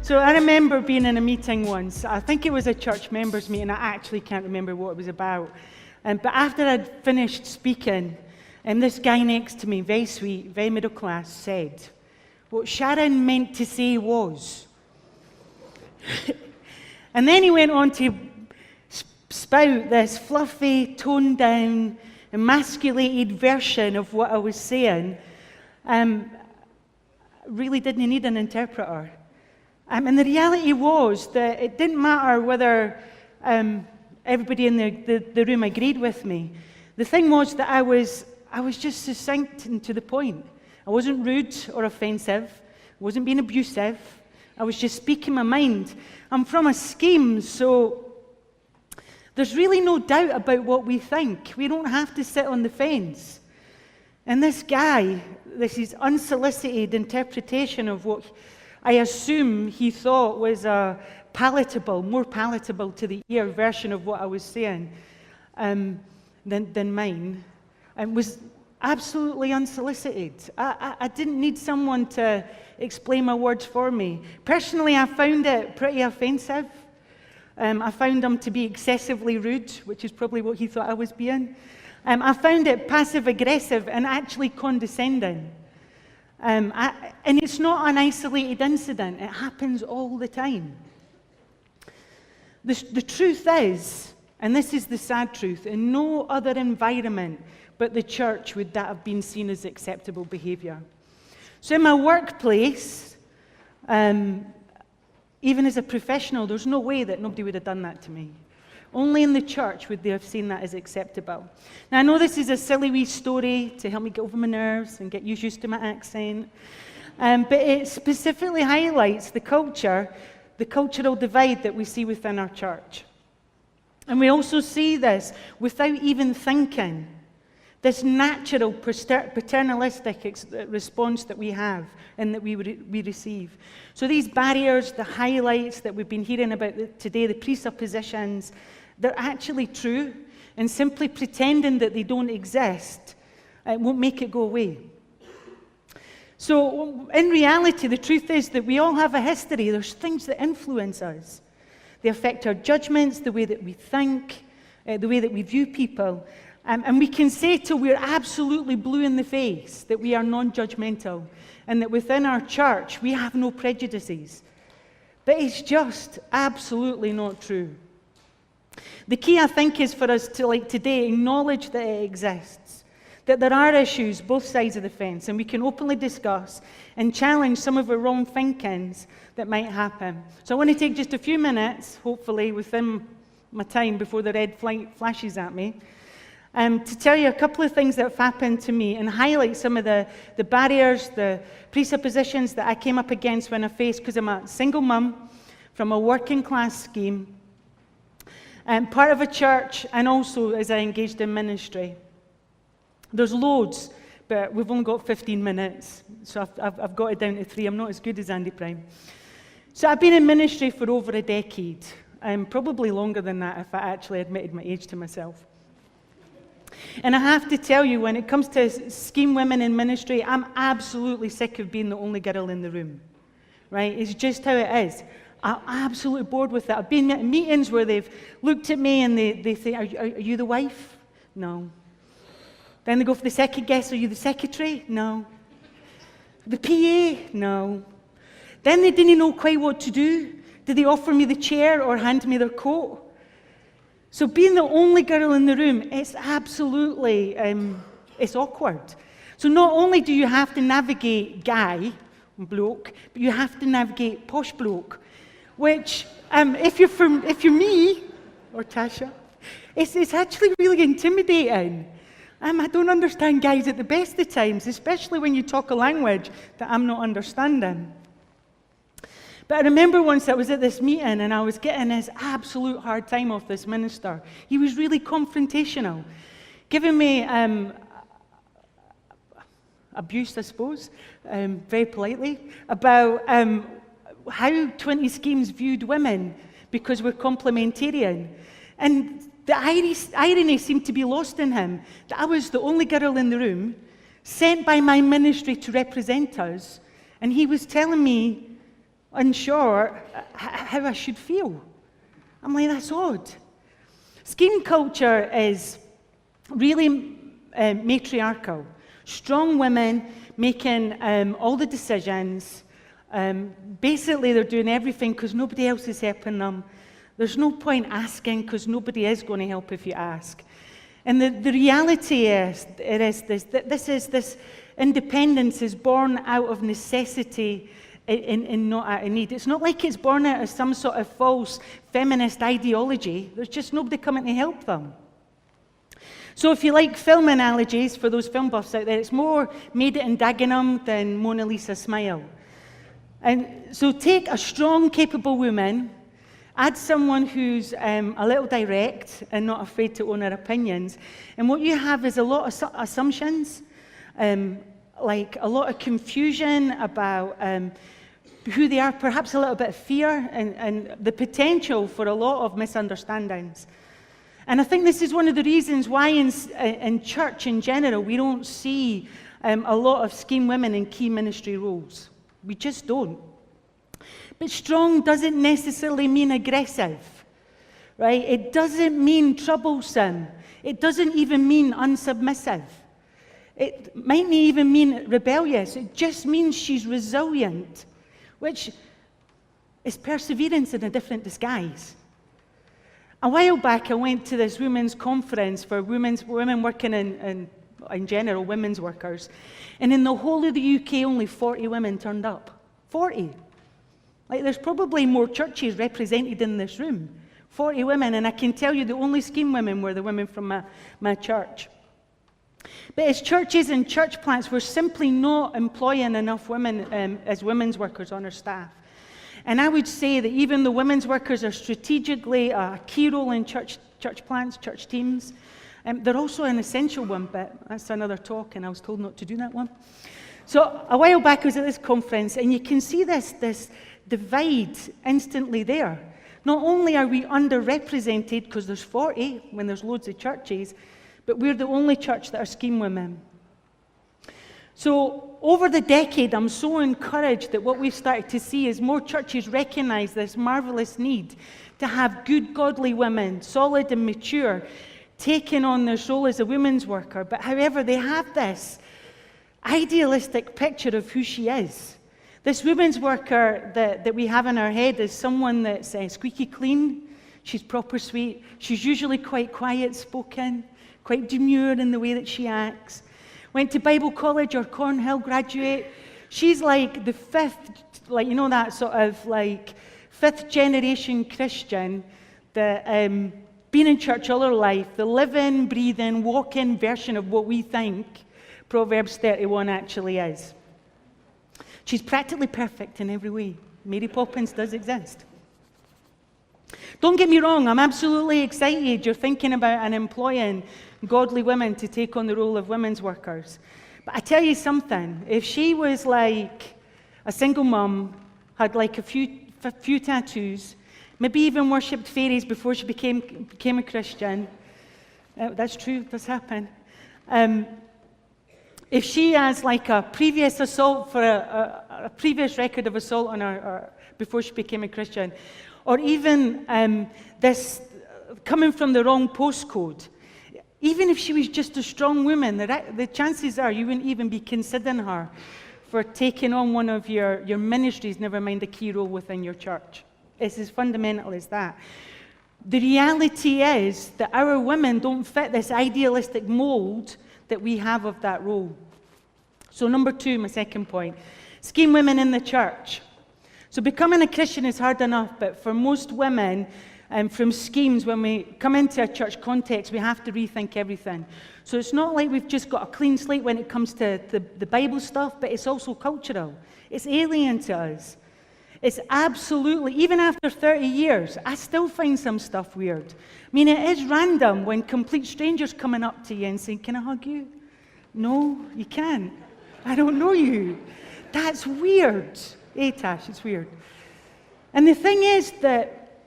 So I remember being in a meeting once. I think it was a church members meeting. I actually can't remember what it was about. But after I'd finished speaking, this guy next to me, very sweet, very middle class, said, what Sharon meant to say was. And then he went on to spout this fluffy, toned down, emasculated version of what I was saying. Really didn't need an interpreter. And the reality was that it didn't matter whether everybody in the room agreed with me. The thing was that I was just succinct and to the point. I wasn't rude or offensive. I wasn't being abusive. I was just speaking my mind. I'm from a scheme, so there's really no doubt about what we think. We don't have to sit on the fence. And this guy, this is unsolicited interpretation of what I assume he thought was a more palatable to the ear version of what I was saying than mine, and was absolutely unsolicited. I didn't need someone to explain my words for me. Personally, I found it pretty offensive. I found him to be excessively rude, which is probably what he thought I was being. I found it passive-aggressive and actually condescending. And it's not an isolated incident. It happens all the time. The truth is, and this is the sad truth, in no other environment but the church would that have been seen as acceptable behavior. So in my workplace, even as a professional, there's no way that nobody would have done that to me. Only in the church would they have seen that as acceptable. Now, I know this is a silly wee story to help me get over my nerves and get used to my accent, but it specifically highlights the cultural divide that we see within our church. And we also see this without even thinking, this natural paternalistic response that we have and that we receive. So these barriers, the highlights that we've been hearing about today, the presuppositions, they're actually true, and simply pretending that they don't exist won't make it go away. So in reality, the truth is that we all have a history. There's things that influence us. They affect our judgments, the way that we think, the way that we view people. And we can say till we're absolutely blue in the face that we are non-judgmental and that within our church we have no prejudices. But it's just absolutely not true. The key, I think, is for us to, like today, acknowledge that it exists, that there are issues both sides of the fence, and we can openly discuss and challenge some of the wrong thinkings that might happen. So I want to take just a few minutes, hopefully within my time before the red light flashes at me, to tell you a couple of things that have happened to me and highlight some of the barriers, the presuppositions that I came up against when I faced, because I'm a single mum from a working class scheme, and part of a church, and also as I engaged in ministry. There's loads, but we've only got 15 minutes, so I've got it down to 3. I'm not as good as Andy Prime. So I've been in ministry for over a decade, probably longer than that if I actually admitted my age to myself. And I have to tell you, when it comes to scheme women in ministry, I'm absolutely sick of being the only girl in the room, right? It's just how it is. I'm absolutely bored with that. I've been at meetings where they've looked at me and they say, are you the wife? No. Then they go for the second guess, are you the secretary? No. The PA? No. Then they didn't know quite what to do. Did they offer me the chair or hand me their coat? So being the only girl in the room, it's absolutely, it's awkward. So not only do you have to navigate guy, bloke, but you have to navigate posh bloke, which, if you're me, or Tasha, it's actually really intimidating. I don't understand guys at the best of times, especially when you talk a language that I'm not understanding. But I remember once I was at this meeting and I was getting this absolute hard time off this minister. He was really confrontational, giving me abuse, I suppose, very politely, about how 20 schemes viewed women because we're complementarian. And the irony seemed to be lost in him, that I was the only girl in the room, sent by my ministry to represent us, and he was telling me, unsure how I should feel. I'm like, that's odd. Scheme culture is really matriarchal. Strong women making all the decisions. Basically, they're doing everything because nobody else is helping them. There's no point asking because nobody is going to help if you ask. And the reality is, this independence is born out of necessity and not out of need. It's not like it's born out of some sort of false feminist ideology. There's just nobody coming to help them. So if you like film analogies, for those film buffs out there, it's more Made It in Dagenham than Mona Lisa Smile. And so take a strong, capable woman, add someone who's a little direct and not afraid to own her opinions, and what you have is a lot of assumptions, like a lot of confusion about who they are, perhaps a little bit of fear, and the potential for a lot of misunderstandings. And I think this is one of the reasons why in church in general we don't see a lot of scheme women in key ministry roles. We just don't. But strong doesn't necessarily mean aggressive, right? It doesn't mean troublesome. It doesn't even mean unsubmissive. It mightn't even mean rebellious. It just means she's resilient, which is perseverance in a different disguise. A while back, I went to this women's conference for women working in general, women's workers. And in the whole of the UK, only 40 women turned up. 40. Like, there's probably more churches represented in this room. 40 women, and I can tell you the only scheme women were the women from my church. But as churches and church plants, we're simply not employing enough women as women's workers on our staff. And I would say that even though women's workers are strategically a key role in church plants, church teams, they're also an essential one, but that's another talk, and I was told not to do that one. So a while back, I was at this conference, and you can see this divide instantly there. Not only are we underrepresented, because there's 40 when there's loads of churches, but we're the only church that are scheme women. So over the decade, I'm so encouraged that what we've started to see is more churches recognize this marvelous need to have good, godly women, solid and mature, taking on this role as a women's worker. But however, they have this idealistic picture of who she is. This women's worker that we have in our head is someone that's squeaky clean. She's proper sweet. She's usually quite quiet spoken, quite demure in the way that she acts. Went to Bible college or Cornhill graduate. She's like the fifth, like, you know, that sort of like fifth generation Christian that been in church all her life, the living, breathing, walking version of what we think Proverbs 31 actually is. She's practically perfect in every way. Mary Poppins does exist. Don't get me wrong, I'm absolutely excited you're thinking about and employing godly women to take on the role of women's workers. But I tell you something, if she was like a single mum, had like a few tattoos, maybe even worshipped fairies before she became a Christian, that's true, it does happen. If she has like a previous assault for a previous record of assault on her before she became a Christian, or even this coming from the wrong postcode, even if she was just a strong woman, the chances are you wouldn't even be considering her for taking on one of your ministries, never mind a key role within your church. It's as fundamental as that. The reality is that our women don't fit this idealistic mold that we have of that role. So number 2, my second point, scheme women in the church. So becoming a Christian is hard enough, but for most women, from schemes, when we come into a church context, we have to rethink everything. So it's not like we've just got a clean slate when it comes to the Bible stuff, but it's also cultural. It's alien to us. It's absolutely, even after 30 years, I still find some stuff weird. I mean, it is random when complete strangers coming up to you and saying, "Can I hug you?" No, you can't. I don't know you. That's weird. Hey, Tash, it's weird. And the thing is that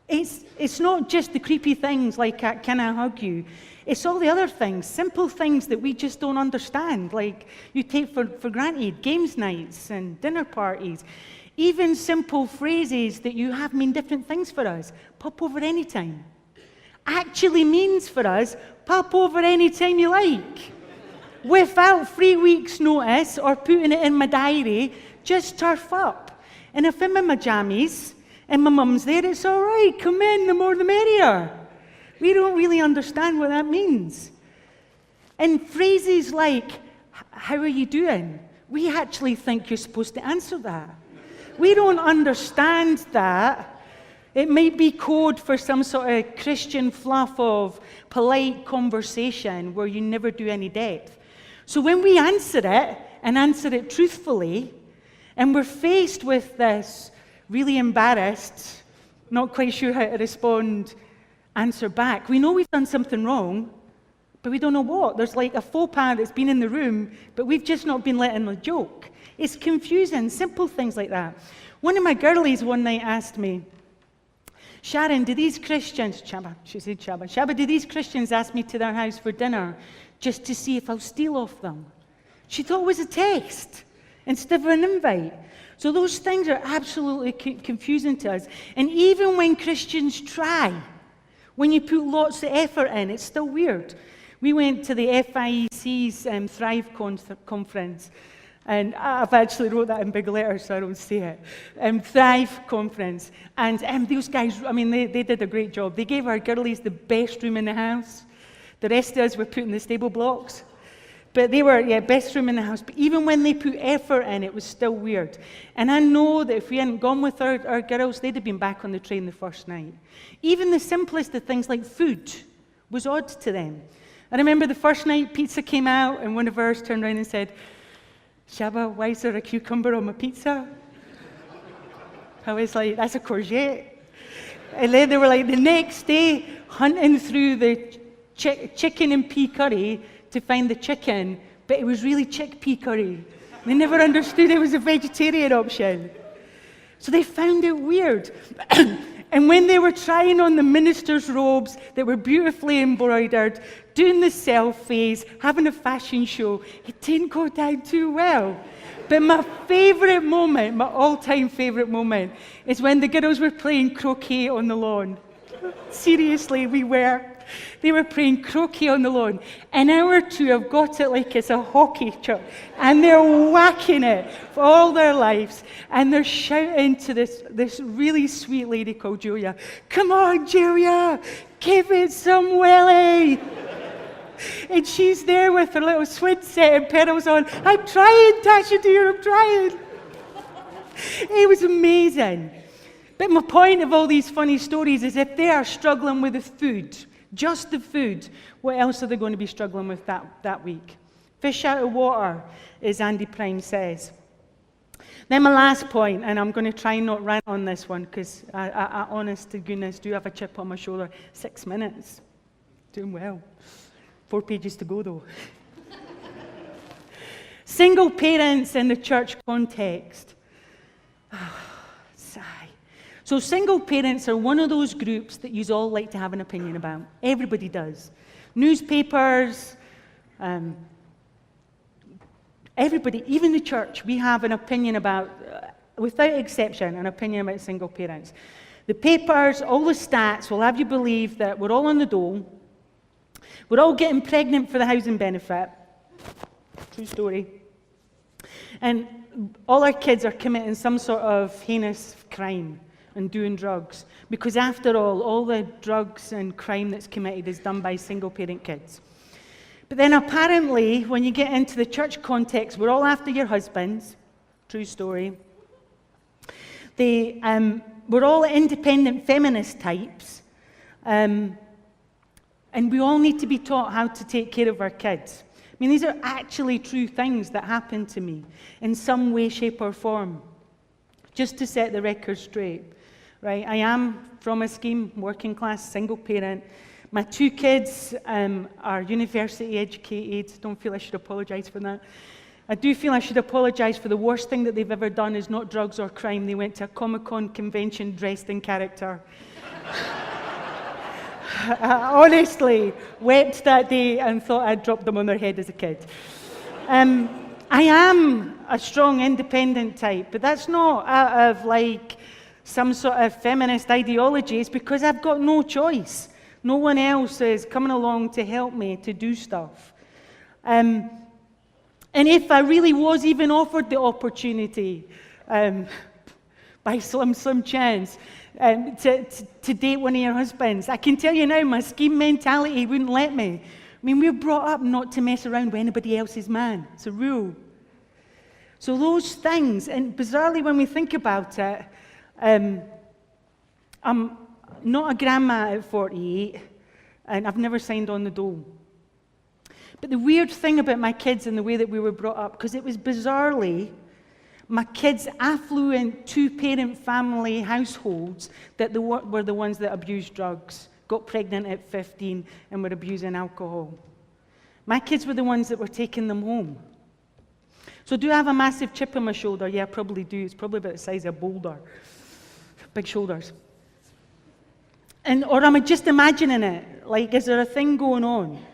it's not just the creepy things like, "Can I hug you?" It's all the other things, simple things that we just don't understand, like you take for granted, games nights and dinner parties. Even simple phrases that you have mean different things for us. Pop over anytime actually means for us, pop over anytime you like. Without 3 weeks' notice or putting it in my diary, just turf up. And if I'm in my jammies and my mum's there, it's all right. Come in, the more the merrier. We don't really understand what that means. And phrases like, how are you doing? We actually think you're supposed to answer that. We don't understand that. It might be code for some sort of Christian fluff of polite conversation where you never do any depth. So when we answer it, and answer it truthfully, and we're faced with this really embarrassed, not quite sure how to respond, answer back, we know we've done something wrong, but we don't know what. There's like a faux pas that's been in the room, but we've just not been letting a joke. It's confusing, simple things like that. One of my girlies one night asked me, Sharon, do these Christians, Shaba, do these Christians ask me to their house for dinner just to see if I'll steal off them? She thought it was a test instead of an invite. So those things are absolutely confusing to us. And even when Christians try, when you put lots of effort in, it's still weird. We went to the FIEC's Thrive conference. And I've actually wrote that in big letters, so I don't say it. Thrive conference. And those guys, I mean, they did a great job. They gave our girlies the best room in the house. The rest of us were put in the stable blocks. But they were, best room in the house. But even when they put effort in, it was still weird. And I know that if we hadn't gone with our girls, they'd have been back on the train the first night. Even the simplest of things like food was odd to them. I remember the first night pizza came out, and one of ours turned around and said, Shaba, why is there a cucumber on my pizza? I was like, that's a courgette. And then they were like, the next day, hunting through the chicken and pea curry to find the chicken, but it was really chickpea curry. They never understood it was a vegetarian option. So they found it weird. And when they were trying on the minister's robes that were beautifully embroidered, doing the selfies, having a fashion show, it didn't go down too well. But my favourite moment, my all-time favourite moment, is when the girls were playing croquet on the lawn. Seriously, we were. They were playing croquet on the lawn. And our two have got it like it's a hockey chuck. And they're whacking it for all their lives. And they're shouting to this really sweet lady called Julia, come on, Julia, give it some willy. And she's there with her little swing set and pedals on. I'm trying, Tasha dear, I'm trying. It was amazing. But my point of all these funny stories is if they are struggling with the food, just the food, what else are they going to be struggling with that week? Fish out of water, as Andy Prime says. Then my last point, and I'm going to try and not rant on this one, because I honest to goodness, do have a chip on my shoulder. 6 minutes. Doing well. 4 pages to go, though. Single parents in the church context. Sigh. So single parents are one of those groups that you all like to have an opinion about. Everybody does. Newspapers, everybody, even the church, we have an opinion about, without exception, an opinion about single parents. The papers, all the stats will have you believe that we're all on the dole. We're all getting pregnant for the housing benefit. True story. And all our kids are committing some sort of heinous crime and doing drugs. Because after all the drugs and crime that's committed is done by single-parent kids. But then apparently, when you get into the church context, we're all after your husbands. True story. We're all independent feminist types. And we all need to be taught how to take care of our kids. I mean, these are actually true things that happen to me in some way, shape, or form. Just to set the record straight, right? I am from a scheme, working class, single parent. My 2 kids are university educated. Don't feel I should apologize for that. I do feel I should apologize for the worst thing that they've ever done is not drugs or crime. They went to a Comic-Con convention dressed in character. I honestly wept that day and thought I'd dropped them on their head as a kid. I am a strong, independent type, but that's not out of like some sort of feminist ideology. It's because I've got no choice. No one else is coming along to help me to do stuff. And if I really was even offered the opportunity, by some chance, to date one of your husbands, I can tell you now, my scheme mentality wouldn't let me. I mean, we're brought up not to mess around with anybody else's man. It's a rule. So those things, and bizarrely when we think about it, I'm not a grandma at 48, and I've never signed on the dole. But the weird thing about my kids and the way that we were brought up, because it was bizarrely my kids' affluent two-parent family households that were the ones that abused drugs, got pregnant at 15, and were abusing alcohol. My kids were the ones that were taking them home. So do I have a massive chip on my shoulder? Yeah, I probably do. It's probably about the size of a boulder. Big shoulders. Or am I just imagining it? Like, is there a thing going on?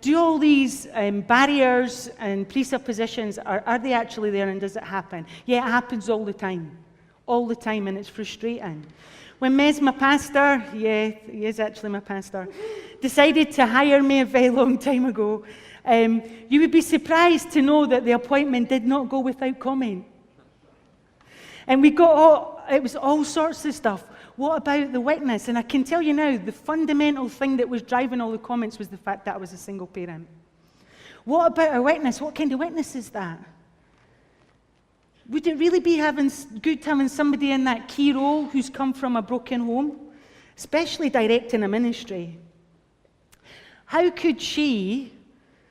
Do all these barriers and presuppositions, are they actually there, and does it happen? Yeah, it happens all the time, and it's frustrating. When Mez, my pastor, yeah, he is actually my pastor, decided to hire me a very long time ago, you would be surprised to know that the appointment did not go without comment. And it was all sorts of stuff. What about the witness? And I can tell you now, the fundamental thing that was driving all the comments was the fact that I was a single parent. What about a witness? What kind of witness is that? Would it really be good having somebody in that key role who's come from a broken home, especially directing a ministry? How could she,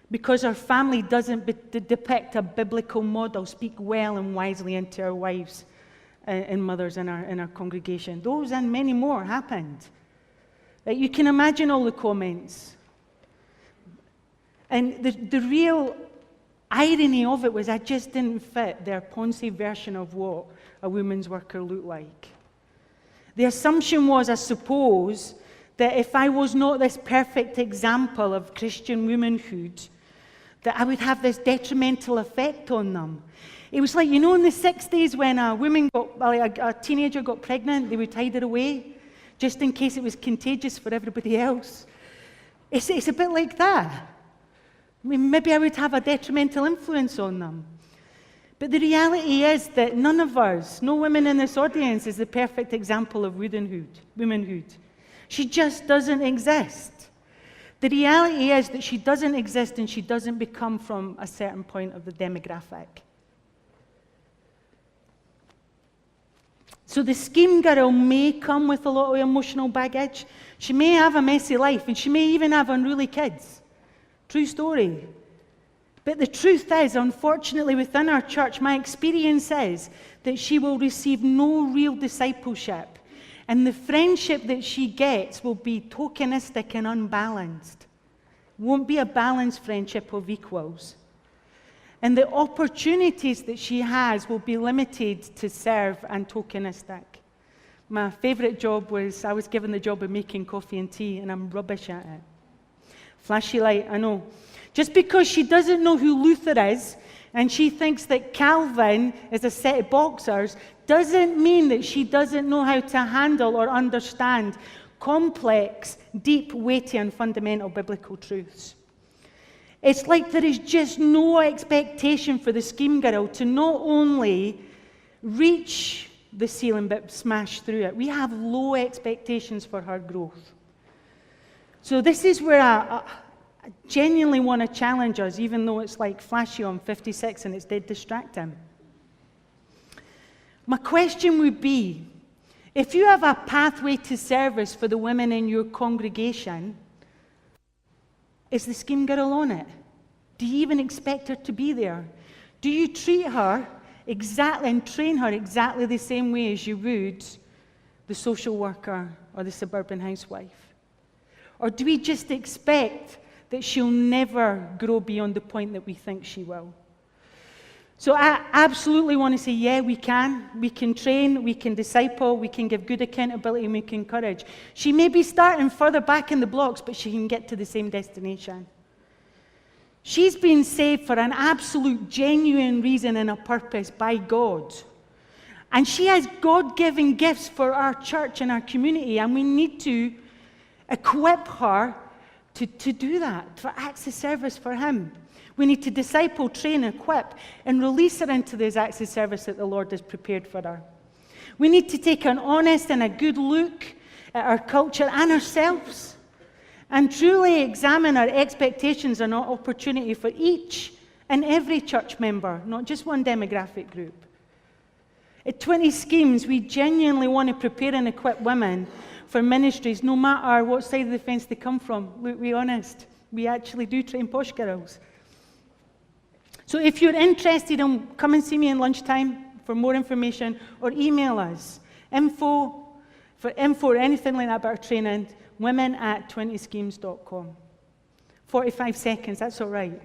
because her family doesn't depict a biblical model, speak well and wisely into her wives and mothers in our congregation? Those and many more happened. You can imagine all the comments. And the real irony of it was I just didn't fit their Ponzi version of what a women's worker looked like. The assumption was, I suppose, that if I was not this perfect example of Christian womanhood, that I would have this detrimental effect on them. It was like, in the 60s when a teenager got pregnant, they would hide her away, just in case it was contagious for everybody else. It's a bit like that. I mean, maybe I would have a detrimental influence on them. But the reality is that none of us, no women in this audience, is the perfect example of womanhood. She just doesn't exist. The reality is that she doesn't exist, and she doesn't become from a certain point of the demographic. So the scheme girl may come with a lot of emotional baggage. She may have a messy life, and she may even have unruly kids. True story. But the truth is, unfortunately, within our church, my experience is that she will receive no real discipleship. And the friendship that she gets will be tokenistic and unbalanced. It won't be a balanced friendship of equals. And the opportunities that she has will be limited to serve and tokenistic. My favorite job I was given the job of making coffee and tea, and I'm rubbish at it. Flashy light, I know. Just because she doesn't know who Luther is, and she thinks that Calvin is a set of boxers, doesn't mean that she doesn't know how to handle or understand complex, deep, weighty, and fundamental biblical truths. It's like there is just no expectation for the scheme girl to not only reach the ceiling but smash through it. We have low expectations for her growth. So this is where I genuinely want to challenge us, even though it's like flashy on 56 and it's dead distracting. My question would be, if you have a pathway to service for the women in your congregation, is the scheme girl on it? Do you even expect her to be there? Do you treat her exactly and train her exactly the same way as you would the social worker or the suburban housewife? Or do we just expect that she'll never grow beyond the point that we think she will? So I absolutely want to say, yeah, we can. We can train, we can disciple, we can give good accountability, and we can encourage. She may be starting further back in the blocks, but she can get to the same destination. She's been saved for an absolute, genuine reason and a purpose by God. And she has God-given gifts for our church and our community, and we need to equip her to do that, for acts of service for Him. We need to disciple, train, equip, and release her into this acts of service that the Lord has prepared for her. We need to take an honest and a good look at our culture and ourselves, and truly examine our expectations and our opportunity for each and every church member, not just one demographic group. At 20 Schemes, we genuinely want to prepare and equip women for ministries, no matter what side of the fence they come from. Look, be honest, we actually do train posh girls. So if you're interested, come and see me in lunchtime for more information, or email us, info or anything like that about our training, women@20schemes.com. 45 seconds, that's all right.